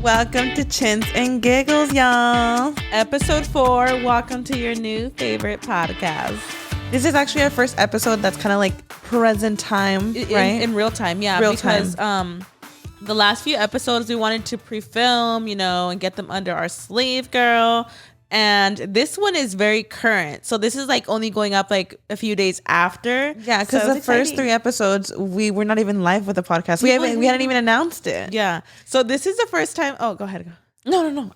Welcome to Chins and Giggles, y'all. Episode 4. Welcome to your new favorite podcast. This is actually our first episode that's kind of like present time, right? In real time, yeah. Because the last few episodes we wanted to pre-film, and get them under our sleeve, girl. And this one is very current. So this is like only going up like a few days after. Yeah, because the first 3 episodes, we were not even live with the podcast. We hadn't even announced it. Yeah. So this is the first time. Oh, go ahead. No.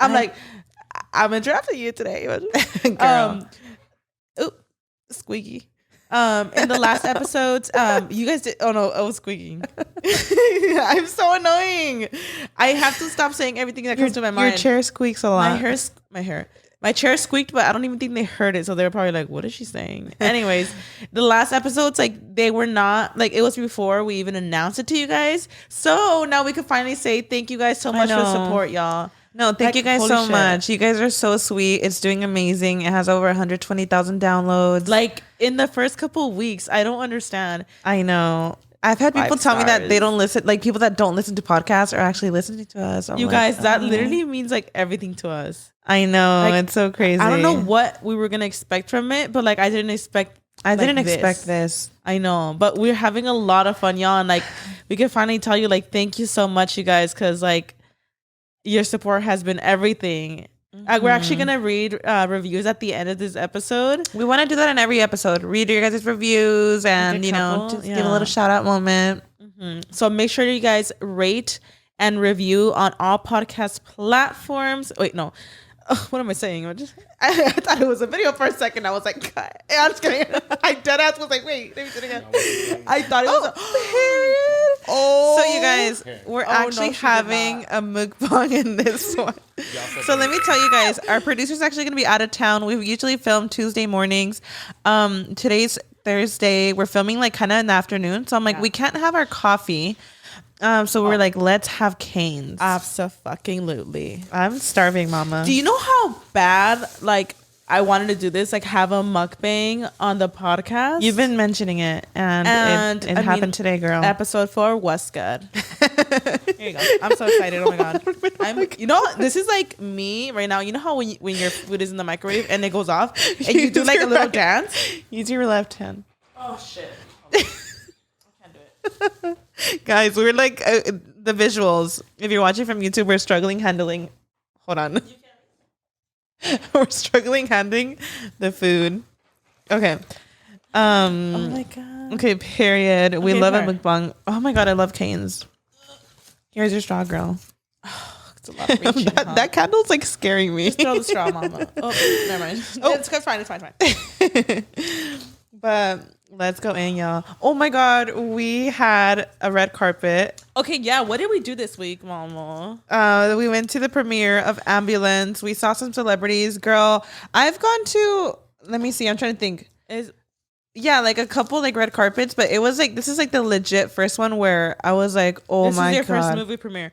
I'm interrupting you today. Girl. Squeaky. In the last episodes, you guys did. Oh no, I was squeaking. I'm so annoying. I have to stop saying everything that comes to my mind. Your chair squeaks a lot. My chair squeaked, but I don't even think they heard it. So they were probably like, what is she saying? Anyways, the last episodes, like, they were not, like, it was before we even announced it to you guys. So now we can finally say thank you guys so much for the support, y'all. No, thank you guys so much. You guys are so sweet. It's doing amazing. It has over 120,000 downloads. Like, in the first couple of weeks, I don't understand. I know. I've had people tell me that they don't listen, like people that don't listen to podcasts are actually listening to us. You guys, that literally means like everything to us. I know, like, it's so crazy. I don't know what we were gonna expect from it, but like I didn't expect this. I know, but we're having a lot of fun, y'all, and like we can finally tell you like thank you so much, you guys, because like your support has been everything. We're actually gonna read reviews at the end of this episode. We want to do that in every episode. Read your guys' reviews and just give a little shout out moment. So make sure you guys rate and review on all podcast platforms. Wait, no. What am I saying? I thought it was a video for a second. I was like, I'm just kidding. I dead ass was like, wait, let me do it again. I thought it was so you guys, we're actually having a mukbang in this one. So let me tell you guys, our producer's actually going to be out of town. We usually film Tuesday mornings. Today's Thursday. We're filming like kind of in the afternoon. So I'm like, we can't have our coffee. So we're like, let's have canes. Absolutely. I'm starving, mama. Do you know how bad like I wanted to do this? Like have a mukbang on the podcast. You've been mentioning it, and it happened today, girl. Episode 4 was good. Here you go. I'm so excited. Oh my god. This is like me right now. You know how when your food is in the microwave and it goes off and you do like a little dance? Use your left hand. Oh shit. I can't do it. Guys, we're like the visuals. If you're watching from YouTube, we're struggling handling. Hold on. We're struggling handling the food. Okay. Oh my god. Okay. Period. We love a mukbang. Oh my god, I love canes. Here's your straw, girl. It's a lot of reaching, that candle's like scaring me. Just throw the straw, mama. Oh, never mind. It's fine. It's fine. But let's go in, y'all. Oh my god, we had a red carpet. Okay, yeah. What did we do this week, mama? We went to the premiere of Ambulance. We saw some celebrities. Girl, I've gone to, let me see, I'm trying to think. Like a couple like red carpets, but it was like, this is like the legit first one where I was like, oh my god. This is your first movie premiere.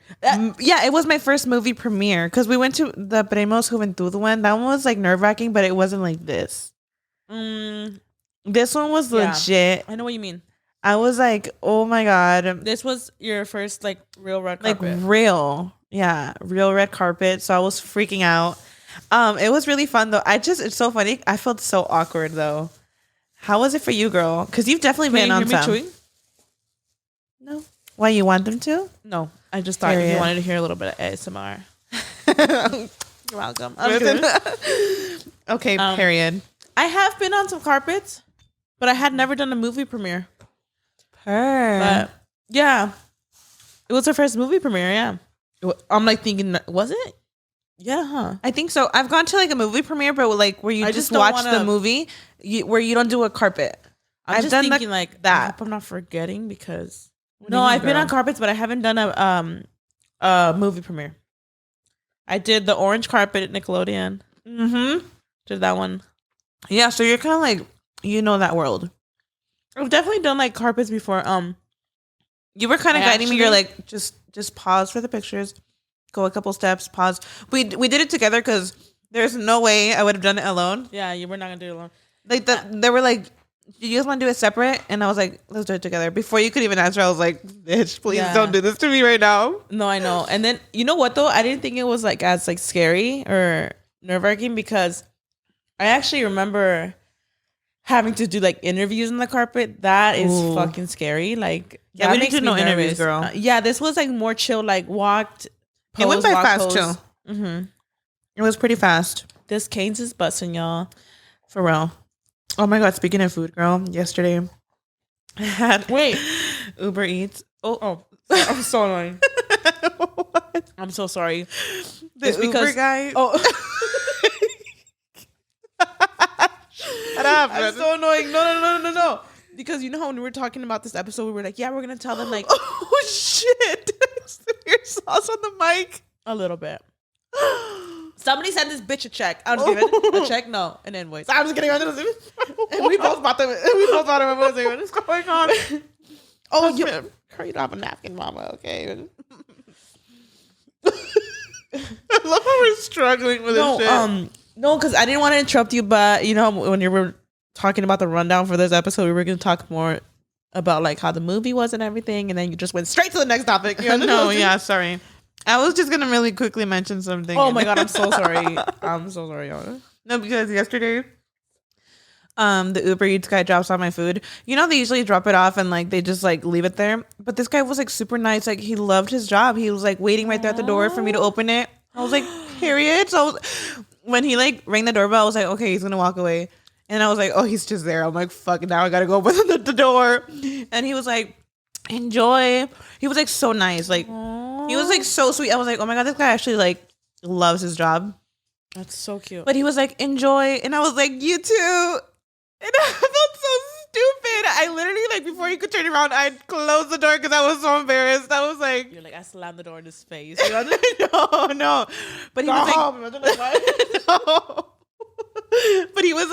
Yeah, it was my first movie premiere because we went to the Premios Juventud one. That one was like nerve-wracking, but it wasn't like this. This one was legit. I know what you mean. I was like, oh my god. This was your first like real red carpet. Real red carpet. So I was freaking out. It was really fun though. It's so funny. I felt so awkward though. How was it for you, girl? Because you've definitely been on some. Chewing? No. Why, you want them to? No. I just thought you wanted to hear a little bit of ASMR. You're welcome. Okay, period. I have been on some carpets, but I had never done a movie premiere. But yeah, it was our first movie premiere. Yeah, I'm like thinking, was it? Yeah, huh? I think so. I've gone to like a movie premiere, but like where you just watch the movie, where you don't do a carpet. I've just done thinking like that. I hope I'm not forgetting because I've been on carpets, but I haven't done a movie premiere. I did the orange carpet at Nickelodeon. Did that one. Yeah, so you're kind of like, that world. I've definitely done like carpets before. You were kind of guiding me. You're like, just pause for the pictures, go a couple steps, pause. We did it together because there's no way I would have done it alone. Yeah, you were not gonna do it alone. Like they were like, do you guys want to do it separate? And I was like, let's do it together. Before you could even answer, I was like, bitch, please don't do this to me right now. No, I know. And then, you know what, though? I didn't think it was like as like scary or nerve-wracking because I actually remember having to do like interviews on the carpet. That is fucking scary. Like, yeah, we need to know interviews, girl. Yeah, this was like more chill, like walked. It went by fast too. Mm-hmm. It was pretty fast. This Cane's is busting, y'all. For real. Oh my God, speaking of food, girl, yesterday I had Uber Eats. Oh, I'm so annoying. I'm so sorry. The Uber guy. Oh. Shut up. I'm so annoying. No. Because you know how when we were talking about this episode, we were like, yeah, we're going to tell them like. Oh, shit. Your sauce on the mic. A little bit. Somebody send this bitch a check. I'm just kidding. A check? No, an invoice. I'm just kidding. And we both bought them. What is going on? Oh, you don't have a napkin, mama. Okay. I love how we're struggling with this shit. No, because I didn't want to interrupt you, but you know when you were talking about the rundown for this episode, we were going to talk more about like how the movie was and everything, and then you just went straight to the next topic. No, yeah, sorry. I was just gonna really quickly mention something. Oh my God, I'm so sorry. I'm so sorry, Yana. No, because yesterday, the Uber Eats guy drops off my food. You know, they usually drop it off and like they just like leave it there. But this guy was like super nice. Like he loved his job. He was like waiting right there at the door for me to open it. I was like, period. So when he like rang the doorbell, I was like, okay, he's gonna walk away. And I was like, oh, he's just there. I'm like, fuck, now I gotta go open the door. And he was like, enjoy. He was like so nice. Like he was like so sweet. I was like, oh my God, this guy actually like loves his job. That's so cute. But he was like, enjoy. And I was like, you too. And I felt so stupid. I literally, like, before he could turn around, I closed the door because I was so embarrassed. I was like, you're like, I slammed the door in his face. No. But he was like, no. But he was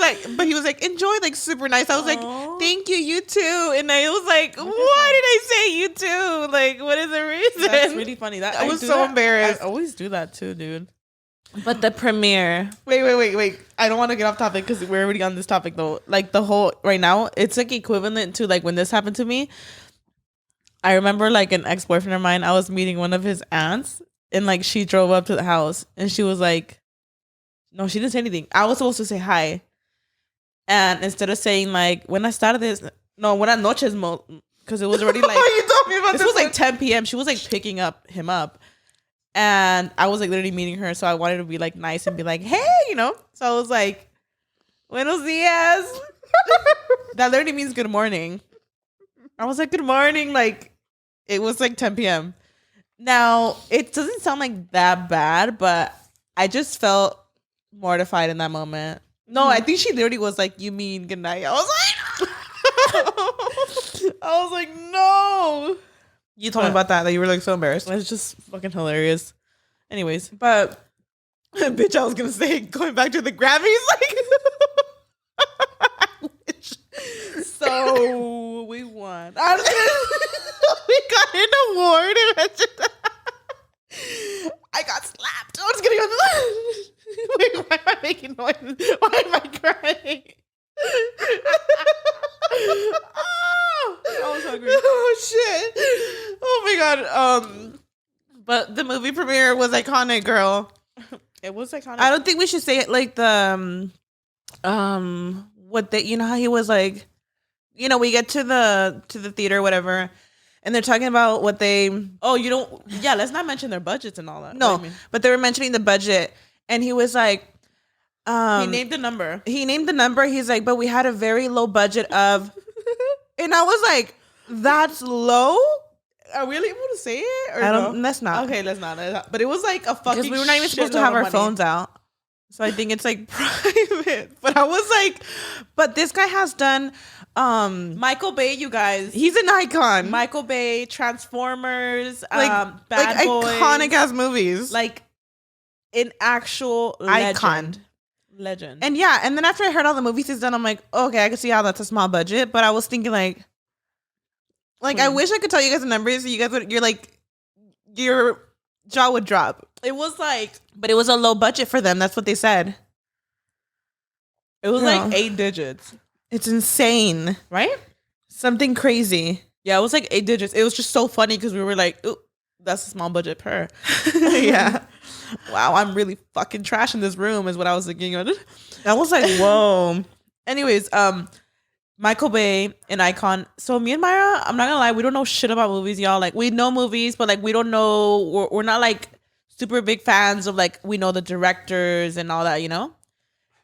like, enjoy, like super nice. I was like, thank you too. And I was like, why did I say you too? Like, what is the reason? That's really funny. I was so embarrassed. I always do that too, dude. But the premiere. Wait. I don't want to get off topic because we're already on this topic though. Like the whole right now, it's like equivalent to like when this happened to me. I remember like an ex-boyfriend of mine, I was meeting one of his aunts and like she drove up to the house and she was like, no, she didn't say anything. I was supposed to say hi. And instead of saying like, buenas noches, because it was already like, you told me about this was like 10 p.m. She was like picking him up. And I was like literally meeting her. So I wanted to be like nice and be like, hey, you know? So I was like, buenos dias. That literally means good morning. I was like, good morning. Like, it was like 10 p.m. Now, it doesn't sound like that bad, but I just felt mortified in that moment. No, I think she literally was like, you mean good night. I was like, no. You told me about that you were like so embarrassed. It's just fucking hilarious. Anyways. But, bitch, I was going to say, going back to the Grammys, like. So, we won. We got an award. I got slapped. I was going to go. Wait, why am I making noises? Why am I crying? I was hungry. Oh shit! Oh my God. But the movie premiere was iconic, girl. It was iconic. I don't think we should say it like the what they, you know how he was like, you know, we get to the theater or whatever, and they're talking about what they. Oh, you don't. Yeah, let's not mention their budgets and all that. No, but they were mentioning the budget, and he was like. He named the number. He's like, but we had a very low budget of, and I was like, that's low? Are we able to say it? Or I don't. No? Let's not. Okay, let's not. But it was like a fucking. Because we were not even supposed to have our phones out, so I think it's like private. But I was like, but this guy has done. Michael Bay, you guys. He's an icon. Michael Bay, Transformers, Bad Boys, iconic ass movies, like an actual icon. Legend. And yeah, and then after I heard all the movies he's done, I'm like, okay, I can see how that's a small budget. But I was thinking like I wish I could tell you guys the numbers. So you guys would, your jaw would drop. It was like, but it was a low budget for them. That's what they said. It was like 8 digits. It's insane. Right? Something crazy. Yeah, it was like 8 digits. It was just so funny because we were like, ooh, that's a small budget per. Yeah. Wow, I'm really fucking trash in this room is what I was thinking. I was like, whoa. Anyways, Michael Bay, an icon. So me and Myra, I'm not gonna lie, we don't know shit about movies, y'all. Like, we know movies, but like we don't know. We're not like super big fans of like we know the directors and all that, you know.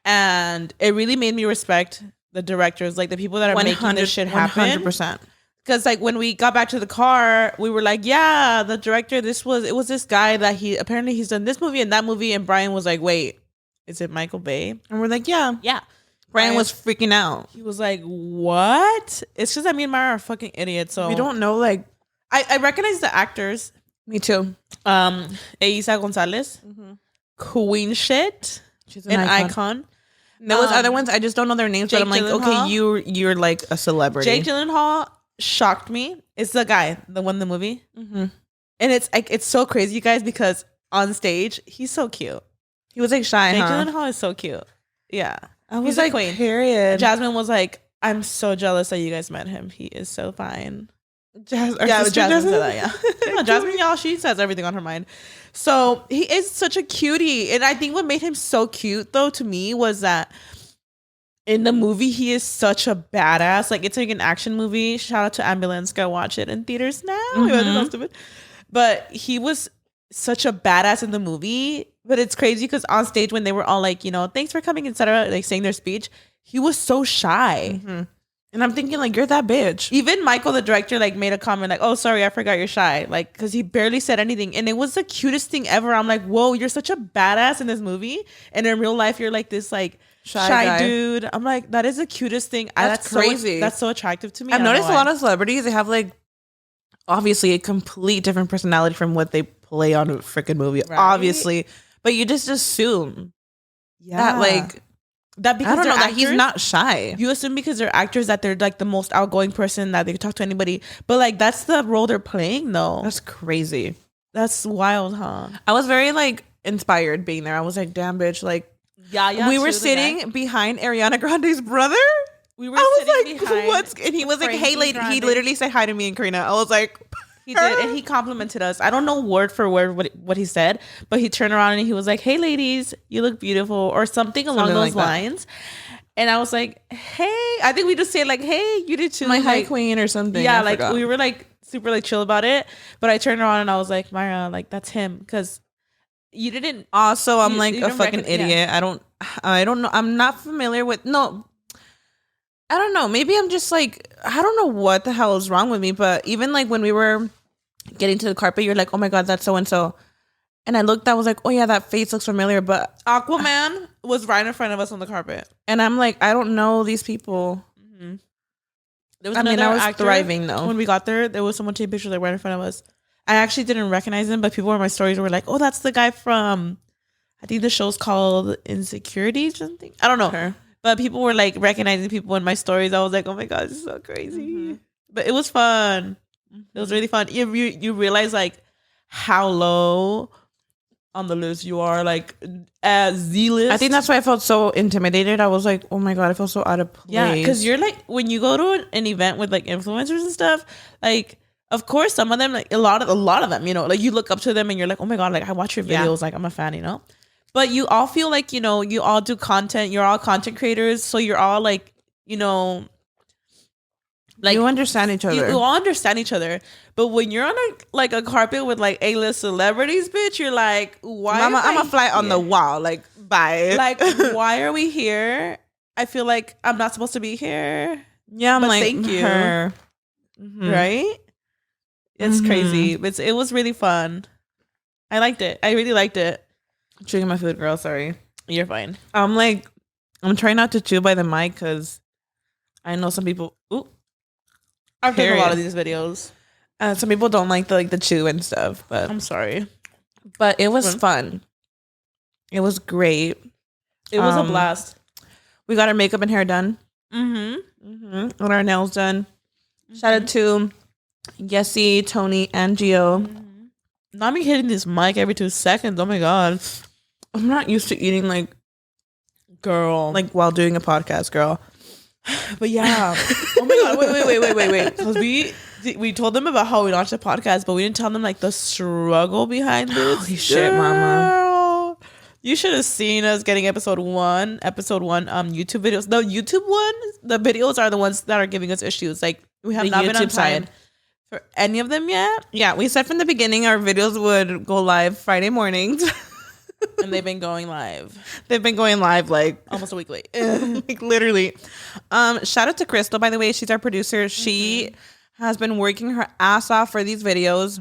And it really made me respect the directors, like the people that are making this shit happen. 100%. Because like when we got back to the car, we were like, yeah, the director, it was this guy that he's done this movie and that movie. And Brian was like, wait, is it Michael Bay? And we're like, yeah. Yeah. Brian was freaking out. He was like, what? It's just that me and Mara are fucking idiots. So we don't know, like, I recognize the actors. Me too. Eiza Gonzalez, Queen shit. She's an icon. There was other ones. I just don't know their names, but I'm like, Gyllenhaal. okay, you're like a celebrity. Jake Gyllenhaal shocked me. It's the guy, the one in the movie. Mm-hmm. And it's like, it's so crazy, you guys, because on stage, he's so cute. He was like shy, Jake Gyllenhaal is so cute. Yeah. I was like, queen. Period. Jasmine was like, I'm so jealous that you guys met him. He is so fine. Jasmine Jasmine said that, yeah. Jasmine, y'all, she says everything on her mind. So he is such a cutie. And I think what made him so cute, though, to me, was that in the movie, he is such a badass. Like, it's like an action movie. Shout out to Ambulance. Go watch it in theaters now. Mm-hmm. But he was such a badass in the movie. But it's crazy because on stage, when they were all like, you know, thanks for coming, etc., like saying their speech, he was so shy. Mm-hmm. And I'm thinking, like, you're that bitch. Even Michael, the director, like made a comment like, oh, sorry, I forgot you're shy. Like, because he barely said anything. And it was the cutest thing ever. I'm like, whoa, you're such a badass in this movie. And in real life, you're like this, like, shy dude. I'm like, that is the cutest thing. That's crazy. That's so attractive to me. I've noticed a lot of celebrities, they have, like, obviously a complete different personality from what they play on a freaking movie. Right? Obviously. But you just assume that, like, that because I don't know actors, that he's not shy. You assume because they're actors that they're like the most outgoing person, that they can talk to anybody. But like, that's the role they're playing, though. That's crazy. That's wild, huh? I was very like inspired being there. I was like, damn, bitch. Like, yeah. We were sitting behind Ariana Grande's brother. We were. I was like, behind what's? And he was like, hey, lady. He literally said hi to me and Karina. I was like. He did, and he complimented us. I don't know word for word what he said, but he turned around and he was like, hey, ladies, you look beautiful, or something along those lines. And I was like, hey, I think we just say like, hey, you did too. My high like, queen or something. Yeah, like we were like super like chill about it. But I turned around and I was like, Myra, like that's him. Because you didn't. Also, I'm like a fucking idiot. Yeah. I don't know. I'm not familiar with, no. I don't know. Maybe I'm just like, I don't know what the hell is wrong with me. But even like when we were getting to the carpet, you're like, oh my God, that's so and so. And I looked, I was like, oh yeah, that face looks familiar. But Aquaman was right in front of us on the carpet. And I'm like, I don't know these people. Mm-hmm. There was I was thriving though. When we got there was someone taking pictures like right in front of us. I actually didn't recognize him, but people in my stories were like, oh, that's the guy from, I think the show's called Insecurity or something. I don't know. Sure. But people were like recognizing people in my stories. I was like, oh my God, this is so crazy. Mm-hmm. But it was fun. It was really fun. You realize like how low on the list you are, like as Z-list. I think that's why I felt so intimidated. I was like, oh my God, I feel so out of place. Yeah, because you're like, when you go to an event with like influencers and stuff, like of course some of them, like a lot of them, you know, like you look up to them and you're like, oh my God, like I watch your videos, like I'm a fan, you know. But you all feel like, you know, you all do content. You're all content creators. So you're all like, you know, like you understand each other. You all understand each other. But when you're on a carpet with like A-list celebrities, bitch, you're like, why? I'm a fly on the wall. Like, bye. Like, why are we here? I feel like I'm not supposed to be here. Yeah, I'm like, thank you. Mm-hmm. Right? It's crazy. It was really fun. I liked it. I really liked it. Chewing my food, girl. Sorry. You're fine. I'm trying not to chew by the mic because I know some people. Ooh, I've done a lot of these videos. Some people don't like the chew and stuff, but I'm sorry. But it was fun. It was great. It was a blast. We got our makeup and hair done. And our nails done. Shout out to Yessie, Tony, and Gio. Not me hitting this mic every 2 seconds. Oh my God. I'm not used to eating like girl. Like while doing a podcast, girl. But yeah. Oh my god, wait. Because we told them about how we launched a podcast, but we didn't tell them like the struggle behind this. Holy shit, mama. You should have seen us getting episode one YouTube videos. The YouTube ones, the videos are the ones that are giving us issues. Like we have not been on time for any of them yet. Yeah, we said from the beginning our videos would go live Friday mornings. And they've been going live. They've been going live like almost a week late. Like literally. Shout out to Crystal, by the way. She's our producer. She has been working her ass off for these videos.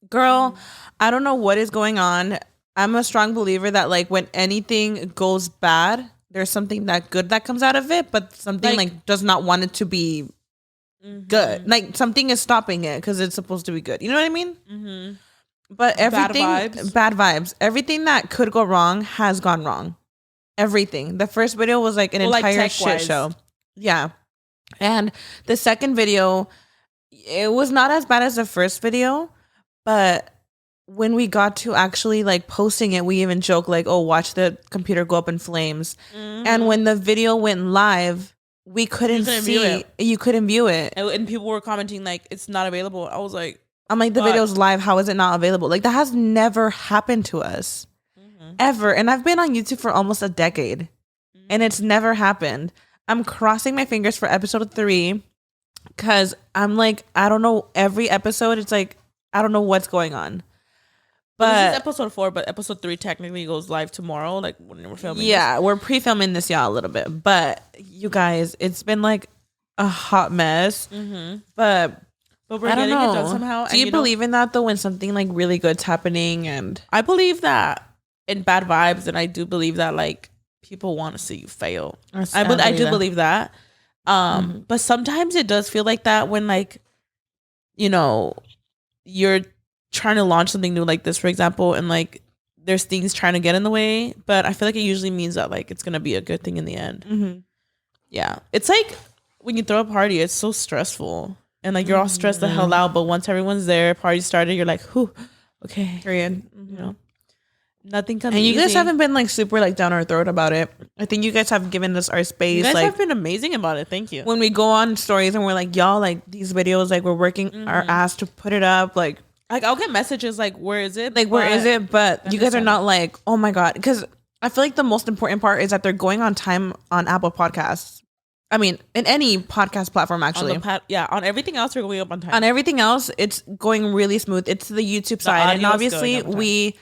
Girl, I don't know what is going on. I'm a strong believer that like when anything goes bad, there's something that good that comes out of it, but something like does not want it to be good. Like something is stopping it because it's supposed to be good. You know what I mean? Mm-hmm. But everything, bad vibes. Everything that could go wrong has gone wrong. Everything. The first video was like an entire shit show. Yeah. And the second video, it was not as bad as the first video, but when we got to actually like posting it, we even joked like, oh, watch the computer go up in flames. And when the video went live, we couldn't see. You couldn't view it. And people were commenting like, it's not available. I was like, I'm like, the video's live. How is it not available? Like that has never happened to us ever. And I've been on YouTube for almost a decade and it's never happened. I'm crossing my fingers for episode 3 because I'm like, I don't know. Every episode, it's like, I don't know what's going on. But this is episode 4, but episode 3 technically goes live tomorrow. Like when we're filming. Yeah, we're pre-filming this, y'all, a little bit. But you guys, it's been like a hot mess. But we're getting it done somehow. Do you believe in that though? When something like really good's happening, and I believe that in bad vibes, and I do believe that like people want to see you fail. I do believe that. But sometimes it does feel like that when like, you know, you're trying to launch something new like this, for example, and like there's things trying to get in the way. But I feel like it usually means that like it's gonna be a good thing in the end. Yeah, it's like when you throw a party, it's so stressful. And like you're all stressed the hell out, but once everyone's there, party started, you're like, whew, okay. Period. You know, nothing comes easy. And you guys haven't been like super like down our throat about it. I think you guys have given us our space. You guys like, have been amazing about it. Thank you. When we go on stories and we're like, y'all, like these videos, like we're working our ass to put it up. Like I'll get messages like, where is it? Like, where is it? But you guys are not like, oh my God. Because I feel like the most important part is that they're going on time on Apple Podcasts. I mean, in any podcast platform, actually. On everything else, we're going up on time. On everything else, it's going really smooth. It's the YouTube side, and obviously we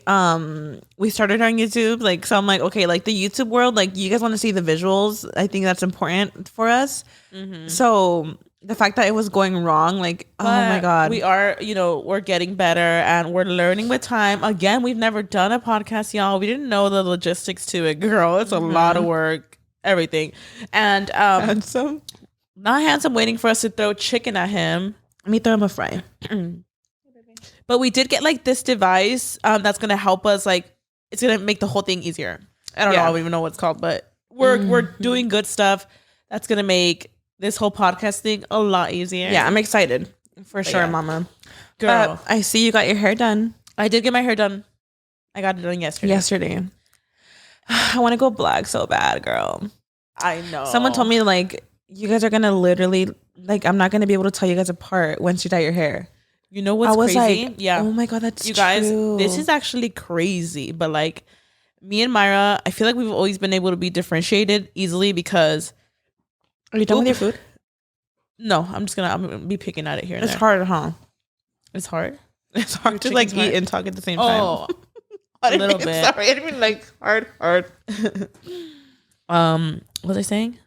started on YouTube. Like, so I'm like, okay, like the YouTube world, like you guys want to see the visuals. I think that's important for us. So the fact that it was going wrong, like, oh my God, we are, we're getting better and we're learning with time. Again, we've never done a podcast, y'all. We didn't know the logistics to it, girl. It's a lot of work. Everything. And handsome, not handsome, waiting for us to throw chicken at him. Let me throw him a fry. But we did get like this device that's gonna help us, like it's gonna make the whole thing easier. I don't even know what it's called, but we're doing good stuff that's gonna make this whole podcast thing a lot easier. Yeah, I'm excited for sure, mama. Girl, I see you got your hair done. I did get my hair done. I got it done yesterday. I want to go black so bad, girl. I know. Someone told me like you guys are gonna literally like I'm not gonna be able to tell you guys apart once you dye your hair. You know what's crazy? Like, yeah. Oh my God, that's you guys. True. This is actually crazy. But like me and Mayra, I feel like we've always been able to be differentiated easily because. Are you done with your food? No, I'm gonna be picking at it here. It's hard, huh? It's hard. It's hard to like eat and talk at the same time. Oh. A little bit. Sorry, I didn't mean like hard. What was I saying?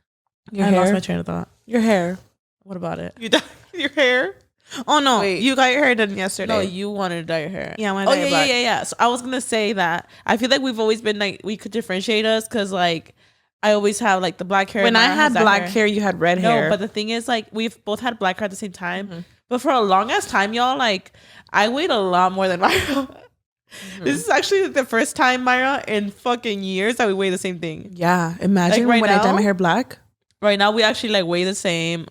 I lost my train of thought. Your hair. What about it? You dyed your hair? Oh no, wait. You got your hair done yesterday. No, you wanted to dye your hair. Yeah, I want to dye it black. Yeah. So I was gonna say that I feel like we've always been like we could differentiate us because like I always have like the black hair. When I had black hair, you had red hair. No, but the thing is like we've both had black hair at the same time. But for a long ass time, y'all, like I weighed a lot more than Mayra. This is actually the first time, Mayra, in fucking years that we weigh the same thing. Yeah, imagine like when I dye my hair black. Right now, we actually like weigh the same.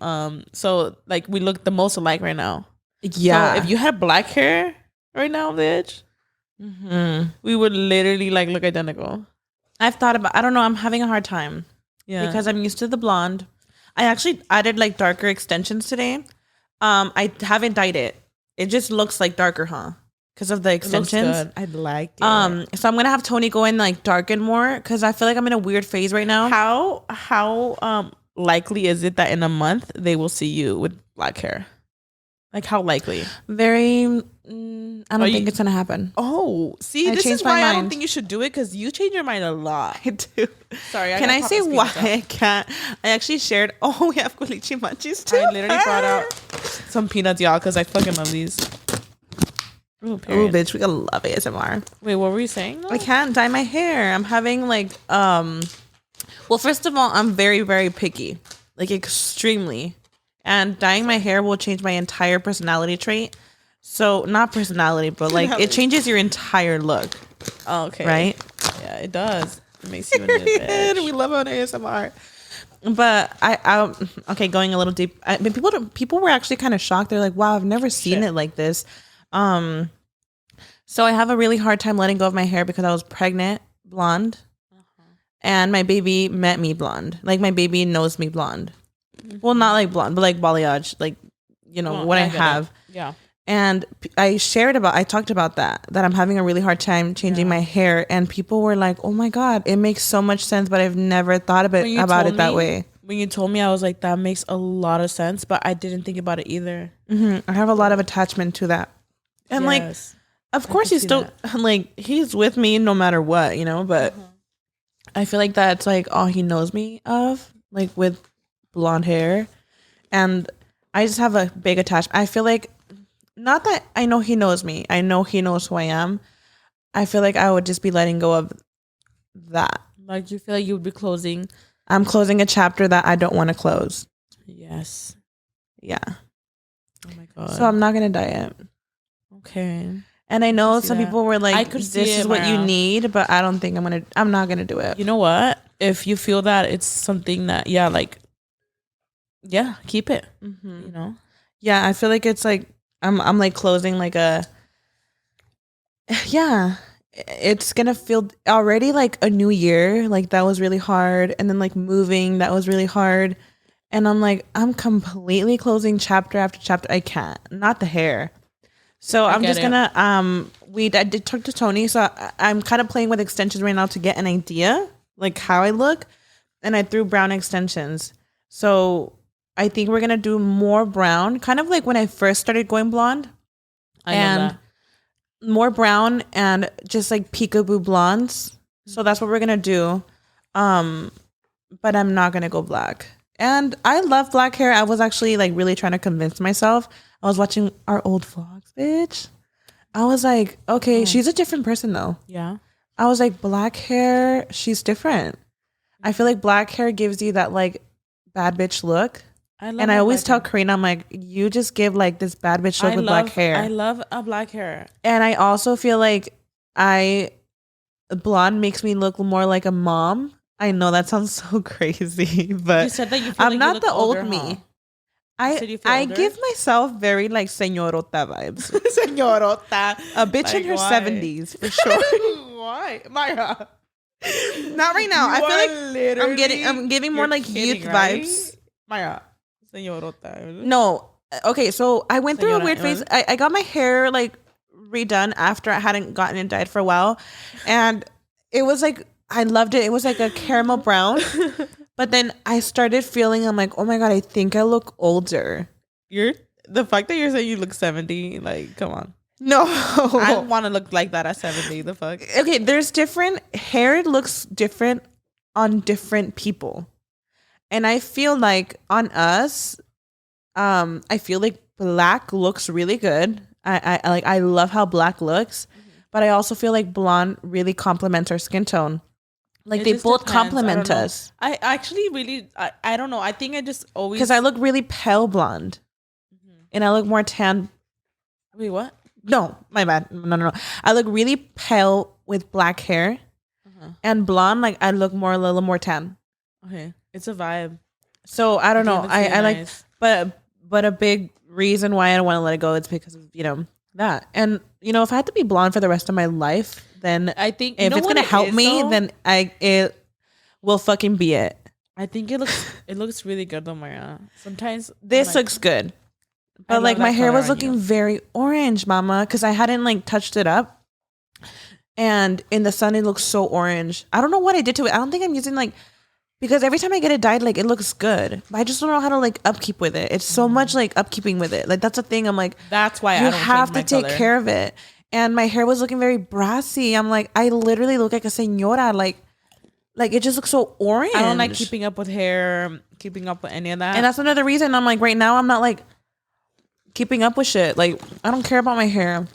So like we look the most alike right now. Yeah. So if you had black hair right now, bitch, we would literally like look identical. I've thought about. I don't know. I'm having a hard time. because I'm used to the blonde. I actually added like darker extensions today. I haven't dyed it. It just looks like darker, huh? Because of the extensions. It looks good. I like it. So I'm gonna have Tony go in like darken more because I feel like I'm in a weird phase right now. How likely is it that in a month they will see you with black hair? Like how likely? Very. I don't think it's gonna happen. Oh, see, this is why I don't think you should do it because you change your mind a lot. I do. Sorry, can I say why I can't? I actually shared. Oh, we have culichi munchies too. I literally brought out some peanuts, y'all, because I fucking love these. Ooh, bitch, we gotta love ASMR. Wait, what were you saying? I can't dye my hair. I'm having like well, first of all, I'm very, very picky, like extremely, and dyeing my hair will change my entire personality trait. So not personality, but like it changes your entire look. Oh, okay. Right? Yeah, it does. It makes you a new bitch. We love on ASMR. But I okay, going a little deep. I mean, people were actually kind of shocked. They're like, "Wow, I've never seen it like this." So I have a really hard time letting go of my hair because I was pregnant, blonde, and my baby met me blonde. Like my baby knows me blonde. Well, not like blonde, but like balayage, like what I have. Yeah. And I talked about that I'm having a really hard time changing my hair, and people were like, "Oh my God, it makes so much sense," but I've never thought about it that way. When you told me, I was like, that makes a lot of sense, but I didn't think about it either. I have a lot of attachment to that. And like, of course he's still like, he's with me no matter what, but I feel like that's like all he knows me of, like with blonde hair. And I just have a big attachment. I feel like, not that I know he knows me. I know he knows who I am. I feel like I would just be letting go of that. Like you feel like you would be I'm closing a chapter that I don't want to close. Yes. Yeah. Oh my God. So I'm not going to dye it. Okay. And I know some people were like, this is what you need, but I don't think I'm not going to do it. You know what? If you feel that it's something that, keep it, Yeah, I feel like it's like, I'm like closing like it's going to feel already like a new year. Like that was really hard. And then like moving, that was really hard. And I'm like, I'm completely closing chapter after chapter. I can't, not the hair. So I'm just gonna I did talk to Tony, so I'm kind of playing with extensions right now to get an idea like how I look, and I threw brown extensions. So I think we're gonna do more brown, kind of like when I first started going blonde, and more brown and just like peekaboo blondes. So that's what we're gonna do. But I'm not gonna go black. And I love black hair. I was actually like really trying to convince myself. I was watching our old vlogs, bitch. I was like, okay, she's a different person though. Yeah. I was like, black hair, she's different. I feel like black hair gives you that like bad bitch look. I always tell Karina, I'm like, you just give like this bad bitch look with black hair. I love a black hair. And I also feel like blonde makes me look more like a mom. I know that sounds so crazy, but you said that you feel I'm like not you look the older, old me. Huh? I give myself very like señorota vibes. Señorota. A bitch in her 70s for sure. Why? Mayra. Not right now. I feel like I'm giving more like youth vibes. Mayra. Señorota. No. Okay, so I went through a weird phase. I got my hair like redone after I hadn't gotten it dyed for a while. And it was like, I loved it. It was like a caramel brown. But then I started feeling, I'm like, oh my God, I think I look older. The fact that you're saying you look 70, like, come on. No. I want to look like that at 70, the fuck. Okay, there's different, hair looks different on different people. And I feel like on us, I feel like black looks really good. I love how black looks. But I also feel like blonde really complements our skin tone. Like they both complement us. I actually really, I don't know. I think I just always. Because I look really pale blonde. And I look more tan. Wait, what? No, my bad. No. I look really pale with black hair. And blonde, like I look a little more tan. Okay. It's a vibe. So I don't know. I nice. like, but a big reason why I don't want to let it go is because of, that. And, if I had to be blonde for the rest of my life, then I think if it's going to help me, then it will fucking be it. I think it looks really good though, Mayra. Sometimes this looks good. But like my hair was looking very orange, mama, because I hadn't like touched it up. And in the sun, it looks so orange. I don't know what I did to it. I don't think I'm using like, because every time I get it dyed, like it looks good. But I just don't know how to like upkeep with it. It's so much like upkeeping with it. Like that's a thing. I'm like, that's why you have to take care of it. And my hair was looking very brassy. I'm like, I literally look like a señora. Like it just looks so orange. I don't like keeping up with hair, keeping up with any of that. And that's another reason I'm like, right now, I'm not like keeping up with shit. Like, I don't care about my hair.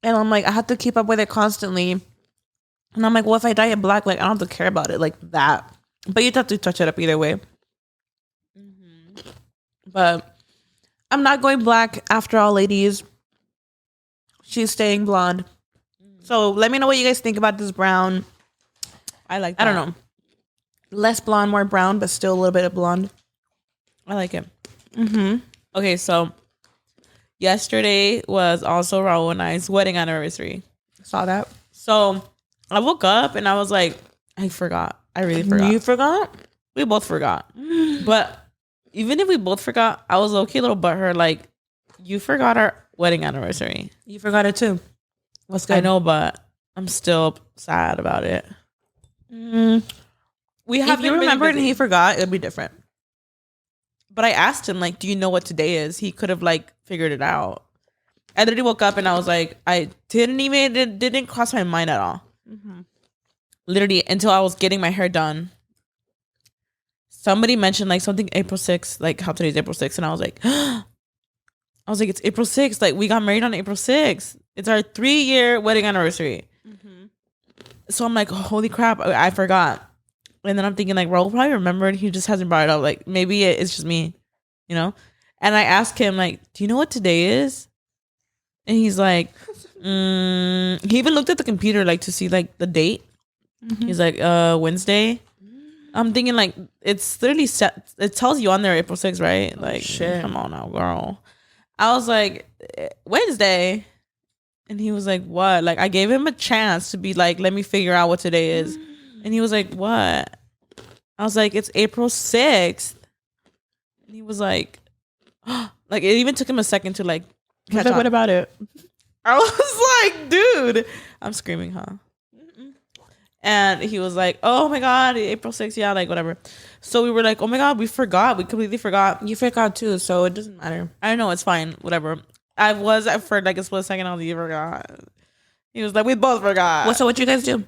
And I'm like, I have to keep up with it constantly. And I'm like, well, if I dye it black, like, I don't have to care about it like that. But you'd have to touch it up either way. Mm-hmm. But I'm not going black after all, ladies. She's staying blonde. So let me know what you guys think about this brown. I like that. I don't know. Less blonde, more brown, but still a little bit of blonde. I like it. Mm-hmm. Okay, so yesterday was also Raul and I's wedding anniversary. Saw that. So I woke up and I was like, I forgot. I really forgot. You forgot? We both forgot. But even if we both forgot, I was okay, little butthurt. Like, you forgot our wedding anniversary. You forgot it too. What's good? I know, but I'm still sad about it. We have. If you remember and he forgot, it'd be different. But I asked him, like, do you know what today is? He could have like figured it out. I literally woke up and I was like, it didn't cross my mind at all. Mm-hmm. Literally until I was getting my hair done. Somebody mentioned like something April 6th, like how today's April 6th. And I was like, it's April 6th. Like we got married on April 6th. It's our 3-year wedding anniversary. Mm-hmm. So I'm like, holy crap, I forgot. And then I'm thinking like, Raul probably remembered. He just hasn't brought it up. Like maybe it's just me, you know? And I asked him like, do you know what today is? And he's like, he even looked at the computer like to see like the date. Mm-hmm. He's like, Wednesday. I'm thinking like it's literally set. It tells you on there April 6th, right? Like, shit. Come on now, girl. I was like, Wednesday. And he was like, what? Like I gave him a chance to be like, let me figure out what today is. And he was like, what? I was like, it's April 6th. And he was like, like it even took him a second to like catch on. What about it? I was like, dude, I'm screaming, huh? And he was like, oh my God, April 6th, yeah, like whatever. So we were like, oh my God, we forgot. We completely forgot. You forgot too, so it doesn't matter. I know, it's fine, whatever. I was for like a split second, I was like, you forgot. He was like, we both forgot. Well, so what you guys do?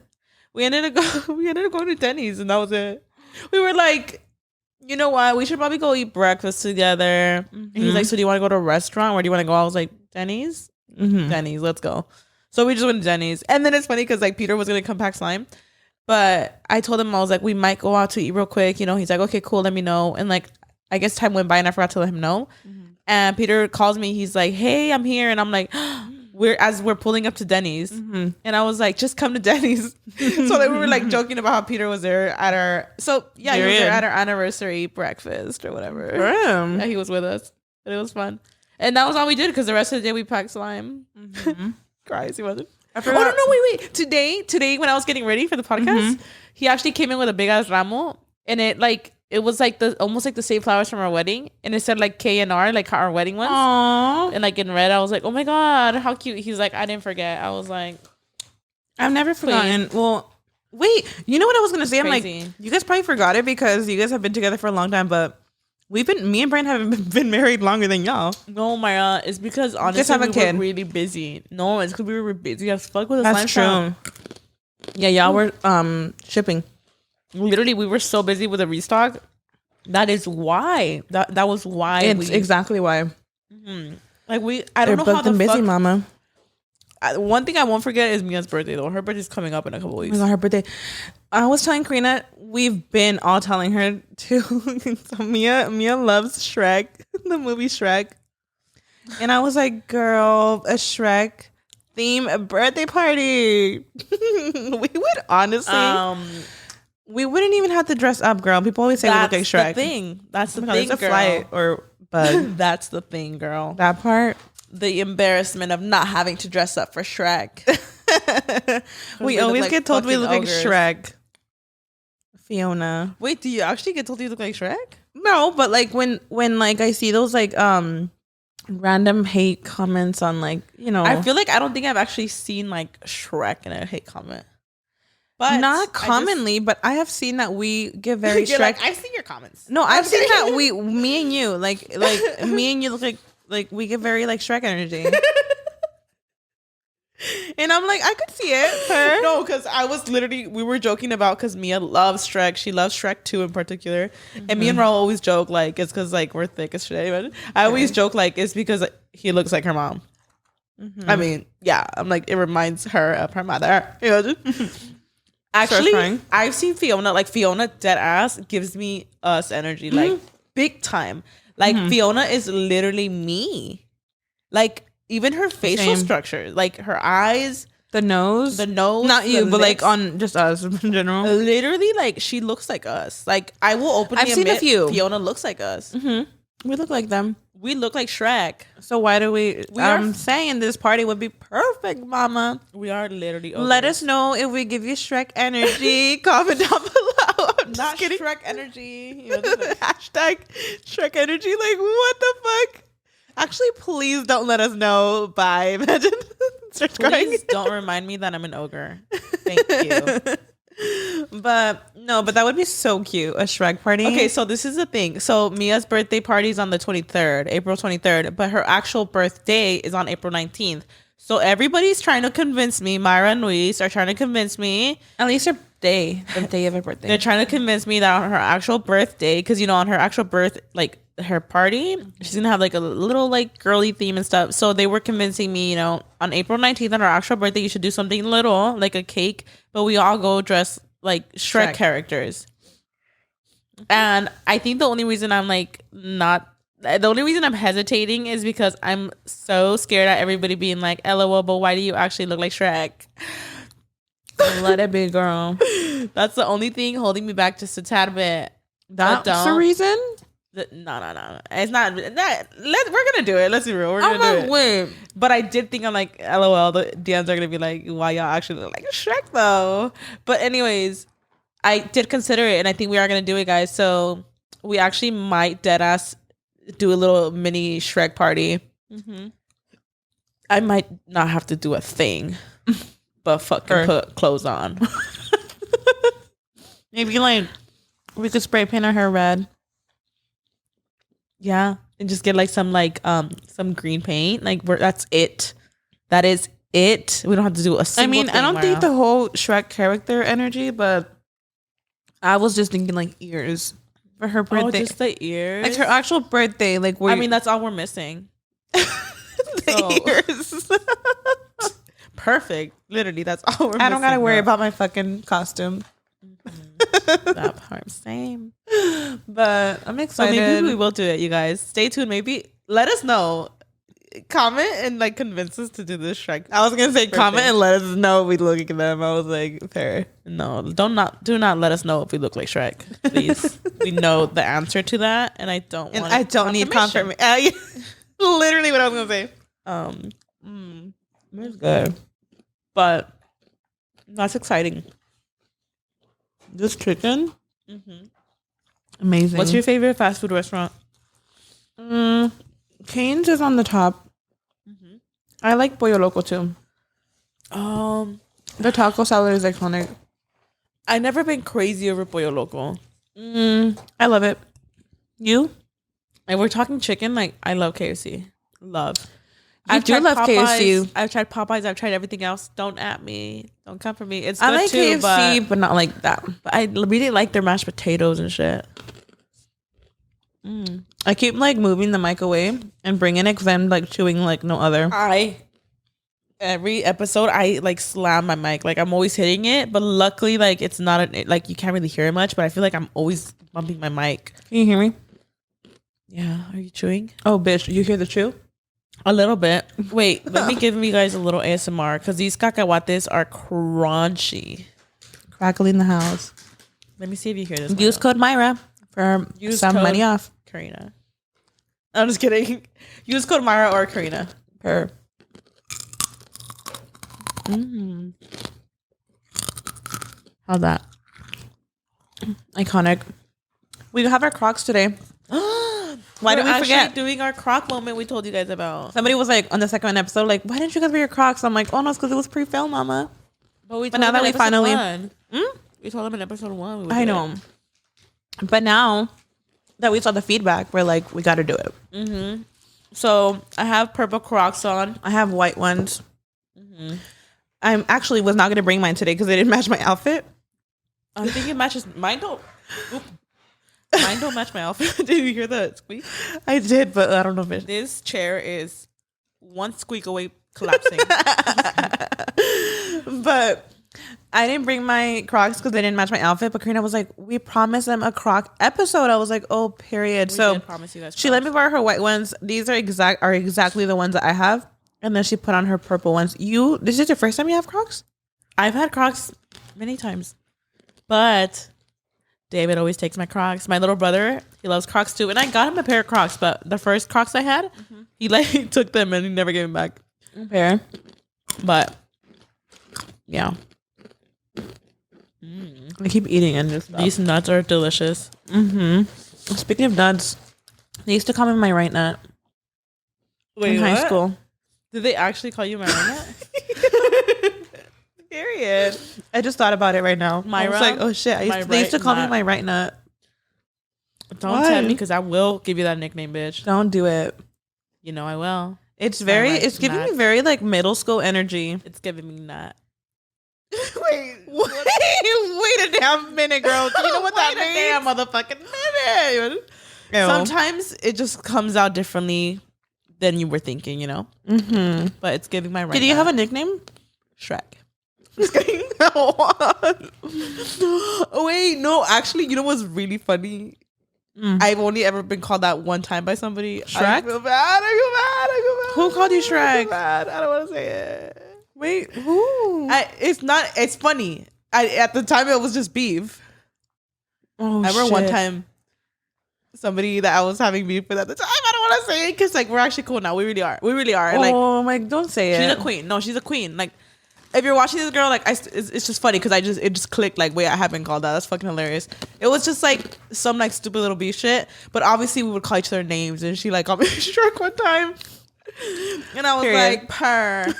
We ended up going to Denny's and that was it. We were like, you know what? We should probably go eat breakfast together. Mm-hmm. And he's like, so do you want to go to a restaurant? Where do you want to go? I was like, Denny's? Mm-hmm. Denny's, let's go. So we just went to Denny's. And then it's funny because like Peter was going to come pack slime. But I told him, I was like, we might go out to eat real quick. You know, he's like, okay, cool, let me know. And like, I guess time went by and I forgot to let him know. Mm-hmm. And Peter calls me. He's like, hey, I'm here. And I'm like, we're pulling up to Denny's. Mm-hmm. And I was like, just come to Denny's. So then we were like joking about how Peter was there at our, he was there at our anniversary breakfast or whatever. Yeah, he was with us. And it was fun. And that was all we did because the rest of the day we packed slime. Mm-hmm. Crazy, wasn't it? Oh, no, wait. Today when I was getting ready for the podcast, he actually came in with a big ass ramo. And it was like almost like the same flowers from our wedding. And it said like K&R, like our wedding ones. Aww. And like in red, I was like, oh my God, how cute. He's like, I didn't forget. I was like, I've never forgotten. Well, wait, you know what I was going to say? Crazy. I'm like, you guys probably forgot it because you guys have been together for a long time, but me and Brian haven't been married longer than y'all. No, Mayra, it's because honestly we were really busy. No, it's because we were busy as fuck with the That's true. Yeah, y'all were shipping. Literally, we were so busy with the restock. That is why. That was why. It's exactly why. Mm-hmm. Like I don't know how the busy, fuck. Mama. One thing I won't forget is Mia's birthday though. Her birthday's coming up in a couple weeks. Oh my God, her birthday. I was telling Karina, we've been all telling her too. So Mia loves Shrek, the movie Shrek. And I was like, girl, a Shrek theme birthday party. We would honestly we wouldn't even have to dress up, girl. People always say we look like Shrek. That's the thing, girl. Flight or bug. That's the thing, girl. That part. The embarrassment of not having to dress up for Shrek. We always get told we look like Shrek. Fiona. Wait, do you actually get told you look like Shrek? No, but like when like I see those like random hate comments on like, you know, I feel like I don't think I've actually seen like Shrek in a hate comment. But not commonly, but I have seen that we give very Shrek. Like, I've seen your comments. No, I've seen that me and you, like me and you look like we give very like Shrek energy. And I'm like, I could see it. Her. No, because we were joking about, because Mia loves Shrek. She loves Shrek 2 in particular. Mm-hmm. And me and Raul always joke, like, it's because, like, we're thick as shit. But I always joke, like, it's because he looks like her mom. Mm-hmm. I mean, yeah. I'm like, it reminds her of her mother. You know? Actually, I've seen Fiona. Like, Fiona, dead ass, gives me us energy. Like, big time. Like, Fiona is literally me. Like, even her facial structure, like her eyes, the nose, not you, but like on just us in general. Literally, like she looks like us. Like I will openly admit, a few. Fiona looks like us. Mm-hmm. We look like them. We look like Shrek. So why do I'm saying this party would be perfect, Mama. We are literally. Let us know if we give you Shrek energy. Comment down below. Not Shrek energy. You know, hashtag Shrek energy. Like what the fuck? Actually, please don't let us know. Bye. Imagine. Please don't remind me that I'm an ogre. Thank you. But that would be so cute. A Shrek party. Okay, so this is the thing. So Mia's birthday party is on the 23rd, April 23rd, but her actual birthday is on April 19th. So everybody's trying to convince me, Mayra and Luis are trying to convince me. At least the day of her birthday. They're trying to convince me that on her actual birthday, because, you know, on her actual birth, like, her party, she's gonna have like a little like girly theme and stuff. So they were convincing me, you know, on April 19th on our actual birthday, you should do something little, like a cake, but we all go dress like Shrek characters. And I think the only reason I'm hesitating is because I'm so scared at everybody being like, LOL, but why do you actually look like Shrek? Let it be, girl. That's the only thing holding me back just a tad bit. That's the reason? No. It's not that. We're gonna do it. Let's be real. We're gonna do it. Wait. But I did think, I'm like, LOL. The DMs are gonna be like, why y'all actually look like Shrek though? But anyways, I did consider it, and I think we are gonna do it, guys. So we actually might deadass do a little mini Shrek party. Mm-hmm. I might not have to do a thing, but fucking put clothes on. Maybe like we could spray paint our hair red. Yeah, and just get like some green paint. Like that's it. That is it. We don't have to do a single thing. I don't think the whole Shrek character energy, but I was just thinking like ears for her birthday. Oh, just the ears. Like her actual birthday. Like that's all we're missing. Ears. Perfect. Literally, that's all we're missing. I don't gotta worry about my fucking costume. That part, same. But I'm excited. So maybe we will do it, you guys. Stay tuned. Maybe let us know. Comment and like convince us to do this Shrek. I was gonna say comment and let us know if we look like them. I was like, fair. No, do not let us know if we look like Shrek, please. We know the answer to that, and I don't need confirmation. Literally what I was gonna say. It's good, but that's exciting. This chicken, amazing. What's your favorite fast food restaurant? Cane's is on the top. I like Pollo Loco too. The taco salad is iconic. I've never been crazy over Pollo Loco. I love it. You? And we're talking chicken. Like I love KFC. Love. I do love KFC. I've tried Popeyes. I've tried everything else. Don't at me. Don't come for me. It's I good like too, KFC, but not like that. But I really like their mashed potatoes and shit. I keep like moving the mic away and bringing it because I'm like chewing like no other. Every episode I like slam my mic. Like I'm always hitting it, but luckily like it's not like you can't really hear it much. But I feel like I'm always bumping my mic. Can you hear me? Yeah. Are you chewing? Oh, bitch! You hear the chew? A little bit. Wait, let me give you guys a little ASMR because these cacahuates are crunchy. Crackling the house. Let me see if you hear this. Use code Mayra for some money off. Karina. I'm just kidding. Use code Mayra or Karina. Per. How's that? Iconic. We have our Crocs today. Why did we forget doing our Croc moment we told you guys about? Somebody was like on the second episode, like, why didn't you guys wear your Crocs? I'm like, oh no, it's because it was pre-film, mama. But now that we finally, we told them in episode 1. I know. But now that we saw the feedback, we're like, we got to do it. Mm-hmm. So I have purple Crocs on. I have white ones. Mm-hmm. I actually was not going to bring mine today because they didn't match my outfit. I think it matches mine. Mine don't match my outfit. Did you hear the squeak? I did, but I don't know if this chair is one squeak away collapsing. But I didn't bring my Crocs because they didn't match my outfit. But Karina was like, we promised them a Croc episode. I was like, oh, period. We so did promise you guys she let me borrow her white ones. These are exactly the ones that I have. And then she put on her purple ones. This is your first time you have Crocs? I've had Crocs many times. But David always takes my Crocs. My little brother, he loves Crocs too. And I got him a pair of Crocs, but the first Crocs I had, he like took them and he never gave them back. Fair. But yeah. I keep eating and these nuts are delicious. Speaking of nuts, they used to call me my right nut. Wait, in high school. Did they actually call you my right nut? Period. I just thought about it right now. I was like, oh shit. They used to call me my right nut. Don't tell me because I will give you that nickname, bitch. Don't do it. You know I will. It's giving me very like middle school energy. It's giving me nut. Wait a damn minute, girl. Do you know what that means? Wait a damn motherfucking minute. Sometimes it just comes out differently than you were thinking, you know? Mm-hmm. But it's giving my right. Did you have a nickname? Shrek. Just kidding. Wait, no. Actually, you know what's really funny? I've only ever been called that one time by somebody. Shrek? I feel bad. Who called you Shrek? I feel bad. I don't want to say it. Wait, who? It's funny. At the time, it was just beef. Oh, I remember one time, somebody that I was having beef with at the time. I don't want to say it because like we're actually cool now. We really are. Oh my! Don't say it. She's a queen. No, she's a queen. Like, if you're watching this girl, like, it's just funny because it just clicked. Like, wait, I haven't called that. That's fucking hilarious. It was just like some like stupid little beef shit. But obviously, we would call each other names, and she like called me Shrek one time, and I was like, "Per,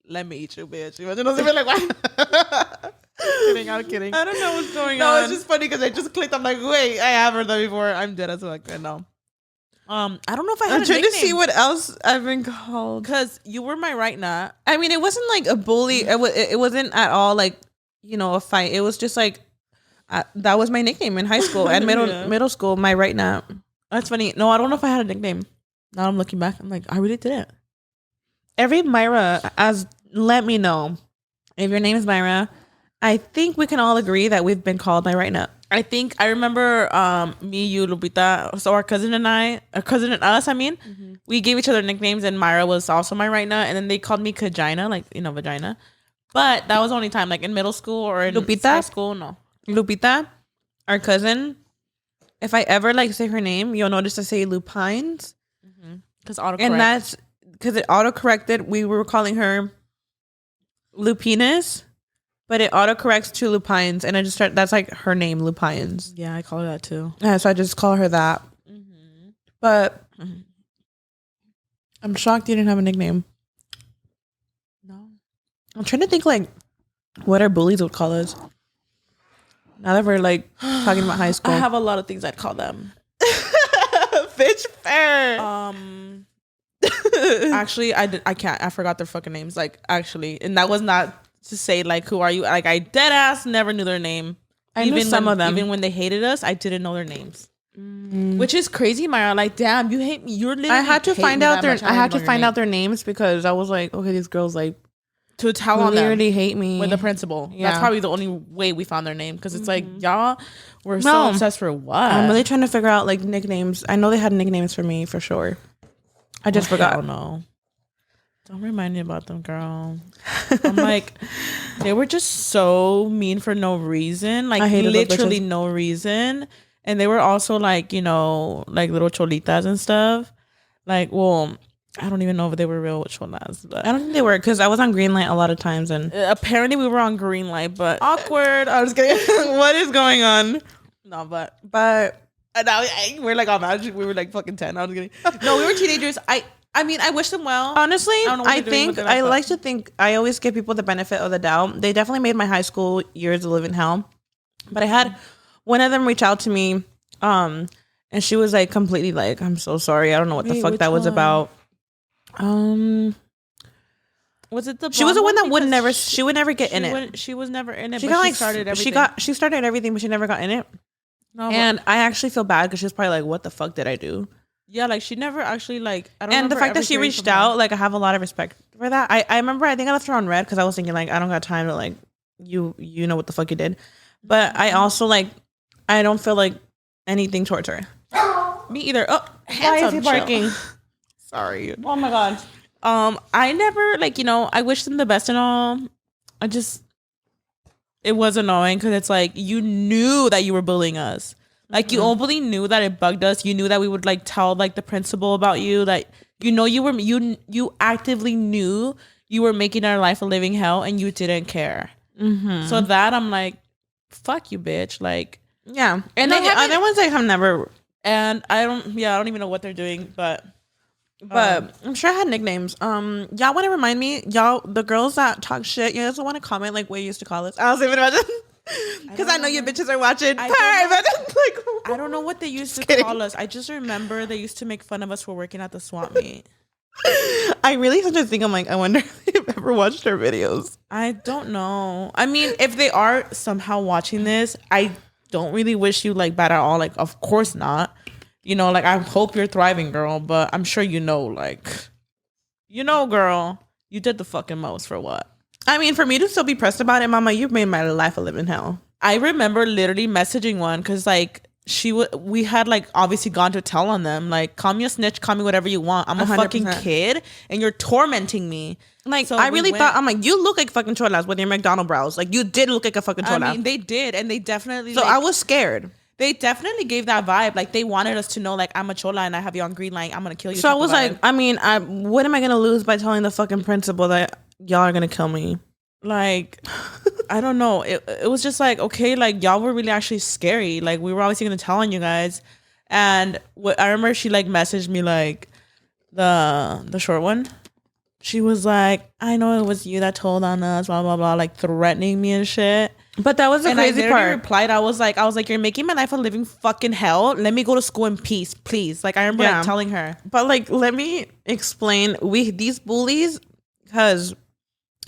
let me eat you, bitch." Imagine I was like, "What?" I'm kidding. I don't know what's going on. No, it's just funny because I just clicked. I'm like, wait, I have heard that before. I'm dead as fuck right now. I don't know if I had I'm trying to see what else I've been called. Because you were my right nut. I mean, it wasn't like a bully. It wasn't at all like, you know, a fight. It was just like, that was my nickname in high school and middle school, my right nut. That's funny. No, I don't know if I had a nickname. Now I'm looking back. I'm like, I really didn't. Every Mayra, let me know. If your name is Mayra, I think we can all agree that we've been called my right nut. I remember me, you, Lupita, so our cousin and us, we gave each other nicknames, and Mayra was also my right nut, and then they called me Kajina, like, you know, vagina. But that was the only time, like in middle school or in high school, no. Lupita, our cousin, if I ever like say her name, you'll notice I say Lupines. Because autocorrect. And that's because it autocorrected. We were calling her Lupinus. But it autocorrects to Lupines, and that's like her name, Lupines. Yeah, I call her that too. Yeah, so I just call her that. But I'm shocked you didn't have a nickname. No. I'm trying to think like what our bullies would call us. Now that we're like talking about high school. I have a lot of things I'd call them. Bitch fair. Actually, I can't. I forgot their fucking names. Like, actually. And that was not to say like, who are you? Like, I dead ass never knew their name. I knew some of them. Even when they hated us, I didn't know their names. Which is crazy, Mayra. Like, damn, you hate me. You're literally. I had to find out their names because I was like, okay, these girls like to tell on them. Literally hate me with the principal. Yeah. That's probably the only way we found their name because it's like, y'all were so obsessed for what? I'm really trying to figure out like nicknames. I know they had nicknames for me for sure. I just forgot. I don't know. Don't remind me about them, girl. I'm like, they were just so mean for no reason. Like, literally no reason. And they were also like, you know, like little cholitas and stuff. Like, well, I don't even know if they were real cholas. But I don't think they were because I was on green light a lot of times and apparently we were on green light. But awkward. I was kidding. What is going on? No, but now we're like all mad. We were like fucking 10. I was kidding. No, we were teenagers. I mean, I wish them well. Honestly, I think I like to think I always give people the benefit of the doubt. They definitely made my high school years a living hell. But I had one of them reach out to me, and she was like completely like, "I'm so sorry. I don't know what the fuck that was about." Was it the? She was the one that would never. She would never get in it. She was never in it. She but got she like started everything. She started everything, but she never got in it. No, and I actually feel bad because she was probably like, "What the fuck did I do?" Yeah, like she never actually like. I don't. And the fact that she reached out, like I have a lot of respect for that. I remember I think I left her on red because I was thinking like I don't got time to like you know what the fuck you did, but I also like I don't feel like anything towards her. Me either. Oh, why is he barking? Sorry. Oh my god. I never like I wish them the best and all. It was annoying because it's like you knew that you were bullying us. Like you only knew that it bugged us. You knew that we would like tell like the principal about you. That you actively knew you were making our life a living hell and you didn't care. Mm-hmm. So that I'm like, fuck you, bitch. Like yeah. And then the other ones like have never. And I don't even know what they're doing, but I'm sure I had nicknames. Y'all want to remind me, y'all, the girls that talk shit, you guys want to comment like what you used to call us? I was even imagine. Because I know you bitches are watching. I don't know what they used to call us. I just remember they used to make fun of us for working at the swap meet. I really sometimes think I'm like, I wonder if they've ever watched our videos. I don't know. I mean, if they are somehow watching this, I don't really wish you like bad at all. Like, of course not. Like I hope you're thriving, girl. But I'm sure girl, you did the fucking most for what? I mean, for me to still be pressed about it, mama, you've made my life a living hell. I remember literally messaging one because like we had like obviously gone to tell on them like, call me a snitch, call me whatever you want. I'm a 100%. Fucking kid and you're tormenting me. Like so I really thought I'm like, you look like fucking cholas with your McDonald brows. Like you did look like a fucking chola. I mean, they did, and they definitely. So I was scared. They definitely gave that vibe. Like they wanted us to know, like I'm a chola and I have you on green light. I'm gonna kill you. So I was like, I mean, what am I gonna lose by telling the fucking principal that y'all are gonna kill me? Like, I don't know. It was just like, okay, like y'all were really actually scary. Like we were obviously gonna tell on you guys. And I remember she like messaged me like the short one. She was like, I know it was you that told on us, blah blah blah, like threatening me and shit. But that was the crazy part. I replied, I was like, you're making my life a living fucking hell. Let me go to school in peace, please. Like I remember like, telling her. But like, let me explain. These bullies, because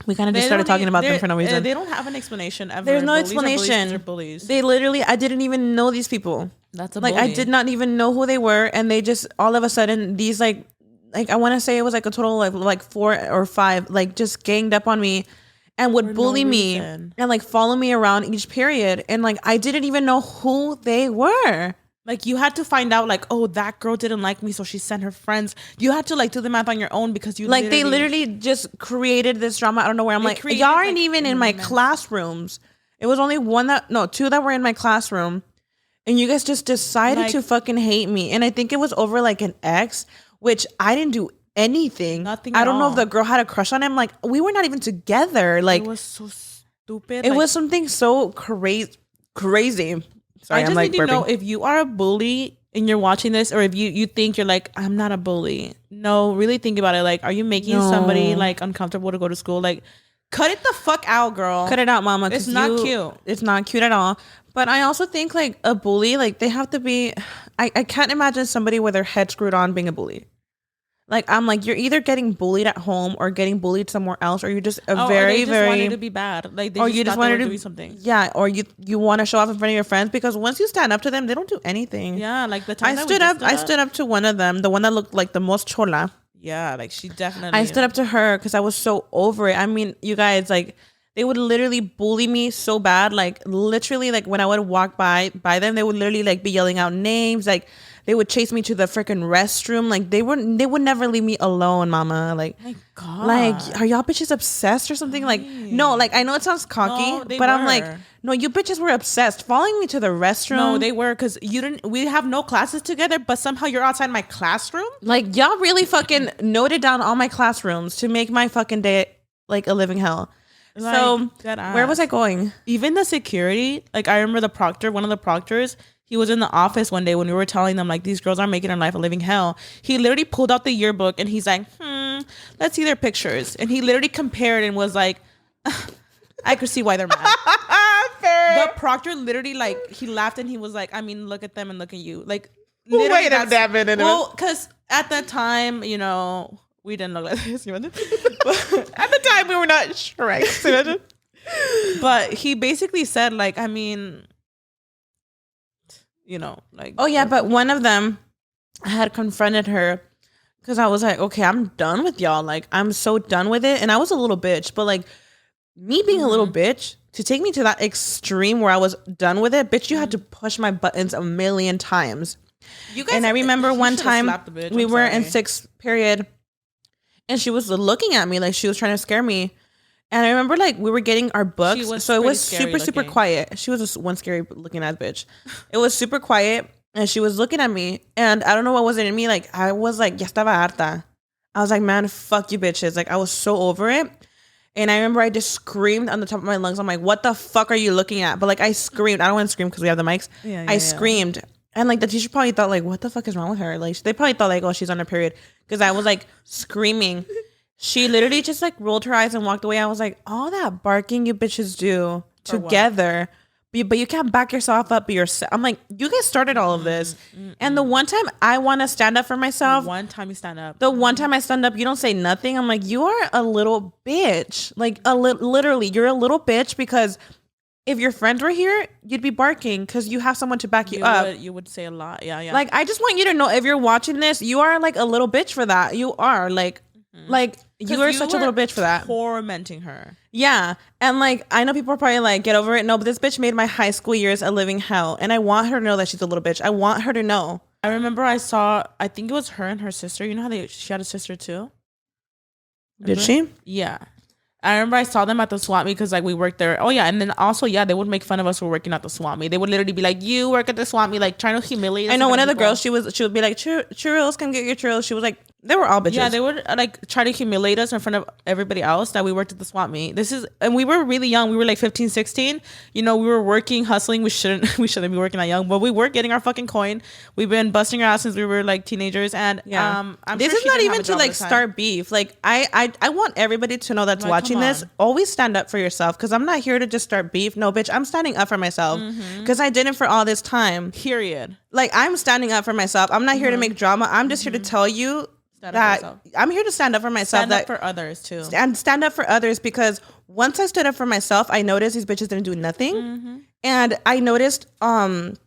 we kind of just started talking about them for no reason. They don't have an explanation ever. There's no explanation. They're bullies. They literally, I didn't even know these people. That's a bully. I did not even know who they were, and they just all of a sudden these like I want to say it was like a total of like 4 or 5 like just ganged up on me and would bully me and like follow me around each period, and like I didn't even know who they were. Like you had to find out like, oh, that girl didn't like me, so she sent her friends. You had to like do the math on your own because you like they literally just created this drama out of nowhere. I'm like, y'all aren't even in my classrooms. It was only 2 that were in my classroom, and you guys just decided to fucking hate me. And I think it was over like an ex, which I didn't do anything. Nothing. I don't know if the girl had a crush on him. Like we were not even together. Like it was so stupid. It was something so crazy. Sorry, I just need to know if you are a bully and you're watching this, or if you think you're like, I'm not a bully. No, really think about it. Like, are you making somebody like uncomfortable to go to school? Like, cut it the fuck out, girl. Cut it out, mama. It's not cute. It's not cute at all. But I also think like a bully, like they have to be. I can't imagine somebody with their head screwed on being a bully. Like I'm like, you're either getting bullied at home or getting bullied somewhere else, or you're just very wanted to be bad. Like they you just wanted to do something. Yeah, or you want to show off in front of your friends, because once you stand up to them, they don't do anything. Yeah, like the time I stood up to one of them, the one that looked like the most chola. Yeah, like she definitely. I stood up to her because I was so over it. I mean, you guys, like they would literally bully me so bad. Like literally, like when I would walk by them, they would literally like be yelling out names. Like they would chase me to the freaking restroom. Like they would never leave me alone, mama. Like, my God. Like, are y'all bitches obsessed or something? Like, no, like I know it sounds cocky, but I'm like, No, you bitches were obsessed, following me to the restroom. No, they were, because we have no classes together, but somehow you're outside my classroom. Like, y'all really fucking noted down all my classrooms to make my fucking day like a living hell. Like, so where was I going? Even the security, like I remember one of the proctors, he was in the office one day when we were telling them like these girls are making their life a living hell. He literally pulled out the yearbook and he's like, let's see their pictures. And he literally compared and was like, I could see why they're mad. The proctor literally like, he laughed and he was like, I mean, look at them and look at you. Like, wait a minute. Well, because at that time, you know, we didn't look like this. But at the time, we were not Shrek. But he basically said like, I mean, you know, like, oh yeah, but one of them had confronted her because I was like, okay, I'm done with y'all. Like, I'm so done with it. And I was a little bitch, but like me being a little bitch to take me to that extreme where I was done with it, bitch, you had to push my buttons a million times. You guys, and I remember one time we were in 6th period and she was looking at me like she was trying to scare me. And I remember like we were getting our books, so it was super quiet. She was just one scary looking ass bitch. It was super quiet, and she was looking at me, and I don't know what was in me. Like I was like, ya estaba harta. I was like, man, fuck you bitches. Like I was so over it. And I remember I just screamed on the top of my lungs. I'm like, what the fuck are you looking at? But like I screamed. I don't want to scream because we have the mics. I screamed, and like the teacher probably thought like, what the fuck is wrong with her? Like they probably thought like, oh, she's on her period because I was like screaming. She literally just like rolled her eyes and walked away. I was like, all that barking you bitches do together, but you can't back yourself up. I'm like, you guys started all of this. And the one time I want to stand up for myself. One time you stand up. The one time I stand up, you don't say nothing. I'm like, you are a little bitch. Like literally, you're a little bitch because if your friends were here, you'd be barking because you have someone to back you up. You would say a lot. Yeah. Like, I just want you to know if you're watching this, you are like a little bitch for that. You are like you are such a little bitch for that. Tormenting her. Yeah. And like, I know people are probably like, get over it. No, but this bitch made my high school years a living hell. And I want her to know that she's a little bitch. I want her to know. I remember I think it was her and her sister. You know how she had a sister too? Did she? Yeah. I remember I saw them at the swap meet because like we worked there. Oh yeah, and then also they would make fun of us for working at the swap meet. They would literally be like, "You work at the swap meet," like trying to humiliate us. I know one of the girls. She would be like, "Churros, come get your churros." She was like, they were all bitches. Yeah, they would like try to humiliate us in front of everybody else that we worked at the swap meet. And we were really young. We were like 15, 16. You know, we were working, hustling. We shouldn't be working that young, but we were getting our fucking coin. We've been busting our ass since we were like teenagers. And this is not even to like start beef. Like I want everybody to know that's watching this. Always stand up for yourself because I'm not here to just start beef. No, bitch, I'm standing up for myself because I didn't for all this time. Period. Like I'm standing up for myself. I'm not here to make drama. I'm just here to tell you that I'm here to stand up for myself. Stand up for others too. And stand up for others because once I stood up for myself, I noticed these bitches didn't do nothing. And I noticed in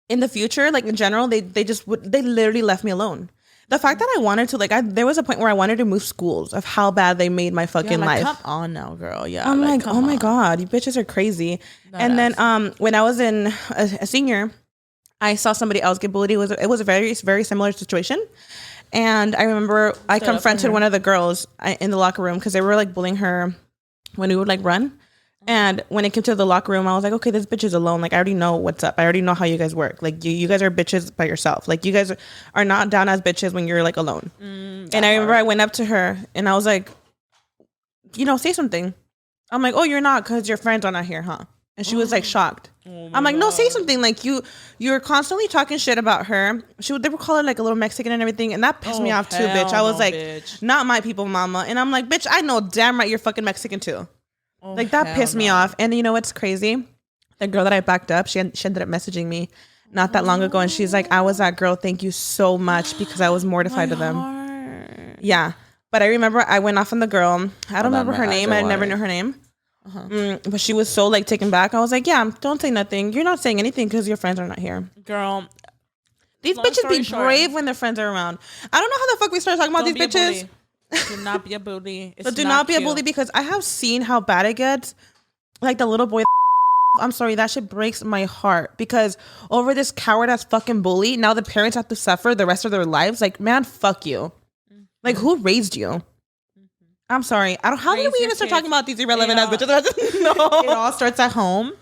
the future, like in general, they literally left me alone. The fact that I wanted to there was a point where I wanted to move schools of how bad they made my fucking life. Come on now, girl. Yeah. I'm like oh my God, you bitches are crazy. And then when I was in a senior, I saw somebody else get bullied. It was a very, very similar situation. And I remember I confronted one of the girls in the locker room because they were like bullying her when we would like run. And when it came to the locker room, I was like, okay, this bitch is alone. Like, I already know what's up. I already know how you guys work. Like, you guys are bitches by yourself. Like, you guys are not down as bitches when you're like alone. And I remember I went up to her and I was like, say something. I'm like, oh, you're not because your friends are not here, huh? And she was like shocked. I'm like, no, say something. Like you're constantly talking shit about her. They would call her like a little Mexican and everything. And that pissed me off too, bitch. I was like, bitch. Not my people, mama. And I'm like, bitch, I know damn right you're fucking Mexican too. Like that pissed me off. And you know what's crazy? The girl that I backed up, she ended up messaging me not that long ago. And she's like, I was that girl. Thank you so much because I was mortified of them. Yeah. But I remember I went off on the girl. I don't remember her name. I never knew her name. But she was so like taken back. I was like, yeah, don't say nothing. You're not saying anything because your friends are not here. Girl. These bitches be brave when their friends are around. I don't know how the fuck we started talking about these bitches. Do not be a bully. But do not be a bully because I have seen how bad it gets. Like the little boy. I'm sorry, that shit breaks my heart because over this coward ass fucking bully, now the parents have to suffer the rest of their lives. Like, man, fuck you. Like, who raised you? I'm sorry. How did we even start talking about these irrelevant ass bitches? No. It all starts at home.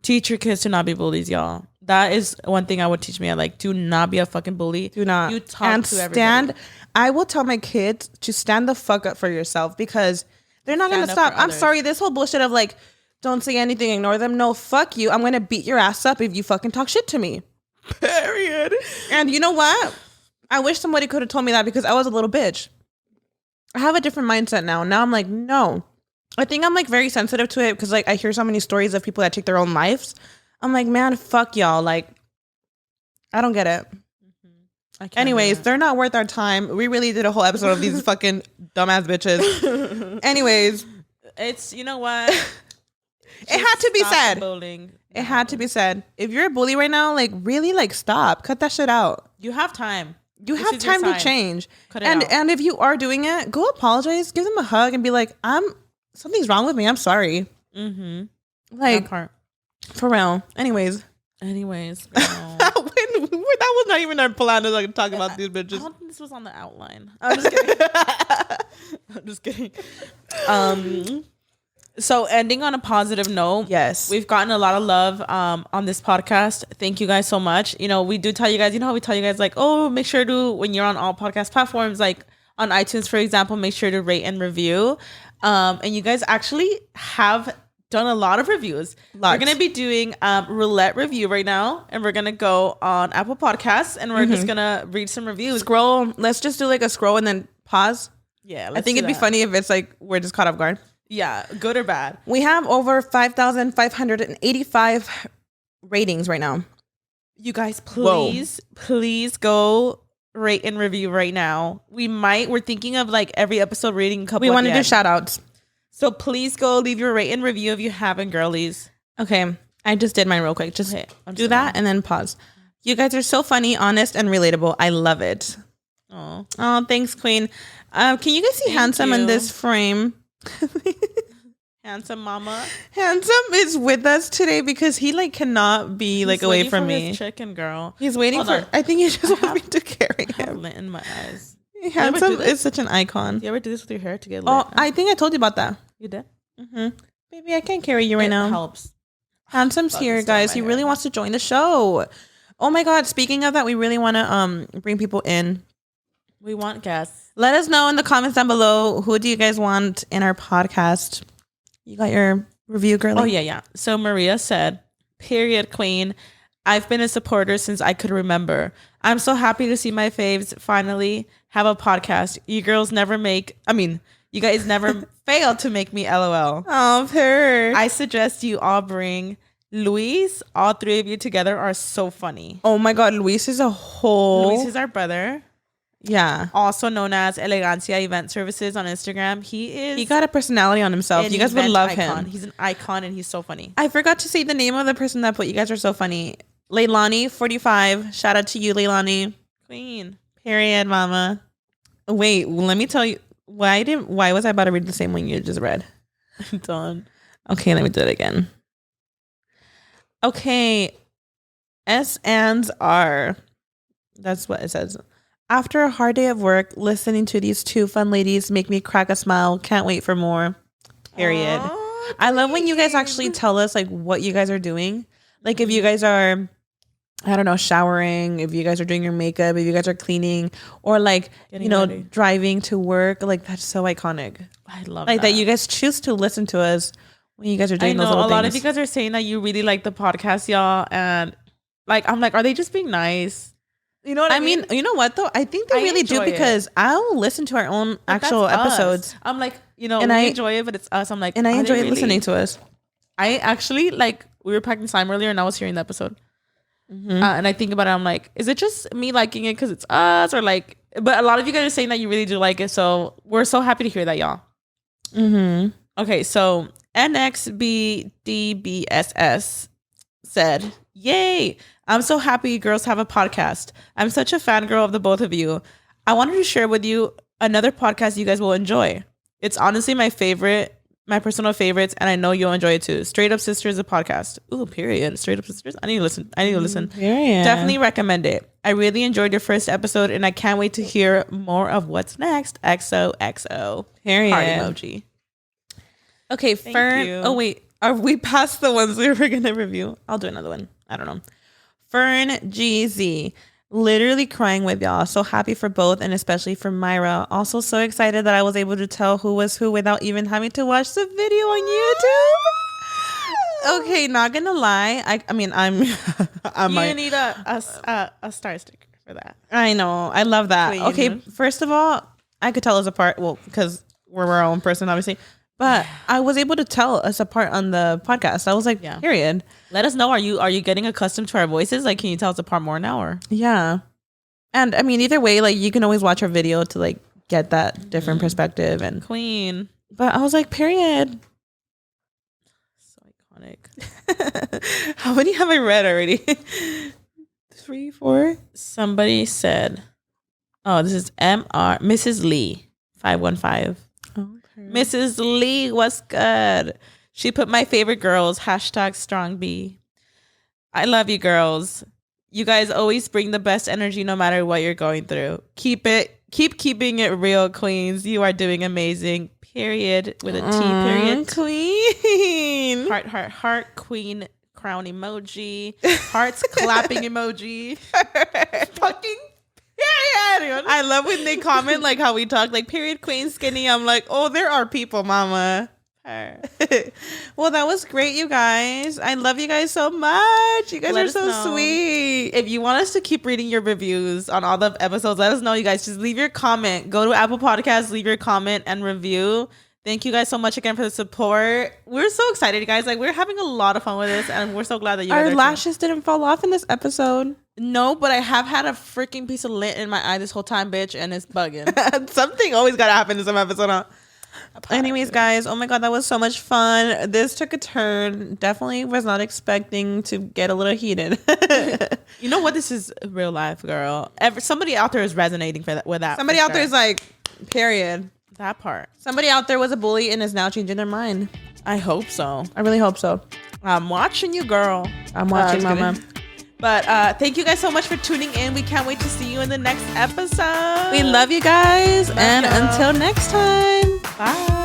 Teach your kids to not be bullies, y'all. That is one thing I would teach me. I like, do not be a fucking bully. Do not. You talk to everybody. I will tell my kids to stand the fuck up for yourself because they're not going to stop. I'm sorry. This whole bullshit of like, don't say anything, ignore them. No, fuck you. I'm going to beat your ass up if you fucking talk shit to me. Period. And you know what? I wish somebody could have told me that because I was a little bitch. I have a different mindset now. Now I'm like, no. I think I'm like very sensitive to it because like I hear so many stories of people that take their own lives. I'm like, man, fuck y'all. Like, I don't get it. Anyways, they're not worth our time. We really did a whole episode of these fucking dumbass bitches. Anyways, it's, you know what? It had to be said. Bullying. It had to be said. If you're a bully right now, like really, like stop. Cut that shit out. You have time. You have time to change. And if you are doing it, go apologize. Give them a hug and be like, something's wrong with me. I'm sorry. Mm-hmm. Like, that part. For real. Anyways. That was not even our plan to like talk about these bitches. I don't think this was on the outline. I'm just kidding. I'm just kidding. So ending on a positive note. Yes. We've gotten a lot of love on this podcast. Thank you guys so much. You know, we do tell you guys, you know how we tell you guys like, oh, make sure to, when you're on all podcast platforms, like on iTunes, for example, make sure to rate and review. And you guys actually have done a lot of reviews. We're going to be doing roulette review right now. And we're going to go on Apple Podcasts and we're just going to read some reviews. Scroll. Let's just do like a scroll and then pause. Yeah. I think it'd be funny if it's like, we're just caught off guard. Yeah. Good or bad. We have over 5,585 ratings right now. You guys, please go rate and review right now. We're thinking of like every episode rating a couple. We want to do shout outs. So please go leave your rate and review if you haven't, girlies. Okay. I just did mine real quick. Just do that and then pause. You guys are so funny, honest, and relatable. I love it. Oh, thanks, Queen. Can you guys see Handsome in this frame? Handsome mama. Handsome is with us today because he like cannot be like away from me. His chicken girl. He's waiting for. I think he just wants me to carry him. I have lint in my eyes. Handsome is such an icon. Do you ever do this with your hair to get lit? Oh, I think I told you about that. You did? Mm-hmm. Baby, I can't carry you right now. It helps. Handsome's here, guys. He really wants to join the show. Oh my God. Speaking of that, we really want to bring people in. We want guests. Let us know in the comments down below. Who do you guys want in our podcast? You got your review, girlie? Oh, yeah. So Maria said, period, queen. I've been a supporter since I could remember. I'm so happy to see my faves finally have a podcast. You guys never fail to make me LOL. Oh, her. I suggest you all bring Luis. All three of you together are so funny. Oh my God, Luis is Luis is our brother. Yeah. Also known as Elegancia Event Services on Instagram. He got a personality on himself. You guys would love him. He's an icon and he's so funny. I forgot to say the name of the person that put you guys are so funny. Leilani 45. Shout out to you, Leilani. Queen. Period, mama. Wait, let me tell you why was I about to read the same one you just read? I'm done. Okay, let me do it again. Okay. S and R. That's what it says. After a hard day of work, listening to these two fun ladies make me crack a smile. Can't wait for more. Period. Aww, I love when you guys actually tell us like what you guys are doing. Like if you guys are, I don't know, showering, if you guys are doing your makeup, if you guys are cleaning, or like, getting ready. Driving to work. Like that's so iconic. I love that you guys choose to listen to us when you guys are doing those little things. A lot of you guys are saying that you really like the podcast, y'all. And like, I'm like, are they just being nice? You know what I mean? You know what though? I think they really do because I'll listen to our own actual episodes. I'm like, and I enjoy it, but it's us. I'm like, and I enjoy listening to us. I actually like, we were practicing slime earlier and I was hearing the episode. Mm-hmm. And I think about it, I'm like, is it just me liking it because it's us or like, but a lot of you guys are saying that you really do like it. So we're so happy to hear that, y'all. Mm-hmm. Okay. So NXBDBSS said, yay. I'm so happy you girls have a podcast. I'm such a fangirl of the both of you. I wanted to share with you another podcast you guys will enjoy. It's honestly my personal favorites, and I know you'll enjoy it too. Straight Up Sisters, a podcast. Ooh, period. Straight Up Sisters. I need to listen. Period. Definitely recommend it. I really enjoyed your first episode, and I can't wait to hear more of what's next. XOXO. Period. Heart emoji. Okay, Fern. Oh wait, Are we past the ones we were gonna review? I'll do another one. I don't know. Fern GZ. Literally crying with y'all. So happy for both, and especially for Mayra. Also so excited that I was able to tell who was who without even having to watch the video on YouTube. Okay, not gonna lie. I mean, I'm you need a star sticker for that. I know. I love that. Queen. Okay, first of all, I could tell us apart. Well, because we're our own person, obviously. But I was able to tell us apart on the podcast. I was like, period. Let us know. Are you getting accustomed to our voices? Like, can you tell us apart more now? Or yeah. And I mean, either way, like you can always watch our video to like get that different perspective. And Queen. But I was like, period. So iconic. How many have I read already? 3, 4. Somebody said, "Oh, this is Mrs. Lee 515." Mrs. Lee, what's good? She put my favorite girls, #StrongB. I love you girls. You guys always bring the best energy no matter what you're going through. Keep keeping it real, queens. You are doing amazing. Period. With a T period. Queen. Heart, queen, crown emoji. Hearts clapping emoji. Fucking period. I love when they comment like how we talk, like period, queen, skinny. I'm like, oh, there are people, mama. Well, that was great, you guys. I love you guys so much. You guys are so sweet. If you want us to keep reading your reviews on all the episodes, let us know, you guys. Just leave your comment. Go to Apple Podcasts, leave your comment and review. Thank you guys so much again for the support. We're so excited, guys. Like, we're having a lot of fun with this, and we're so glad that our lashes didn't fall off in this episode. No, but I have had a freaking piece of lint in my eye this whole time, bitch, and it's bugging. Something always gotta happen in some episode, huh? Anyways, guys, oh my god, that was so much fun. This took a turn. Definitely was not expecting to get a little heated. You know what? This is real life, girl. Somebody out there is resonating with that. Somebody out there is like, period. That part. Somebody out there was a bully and is now changing their mind. I hope so. I really hope so. I'm watching you, girl. I'm watching, mama. But thank you guys so much for tuning in. We can't wait to see you in the next episode. We love you guys. Until next time. Bye.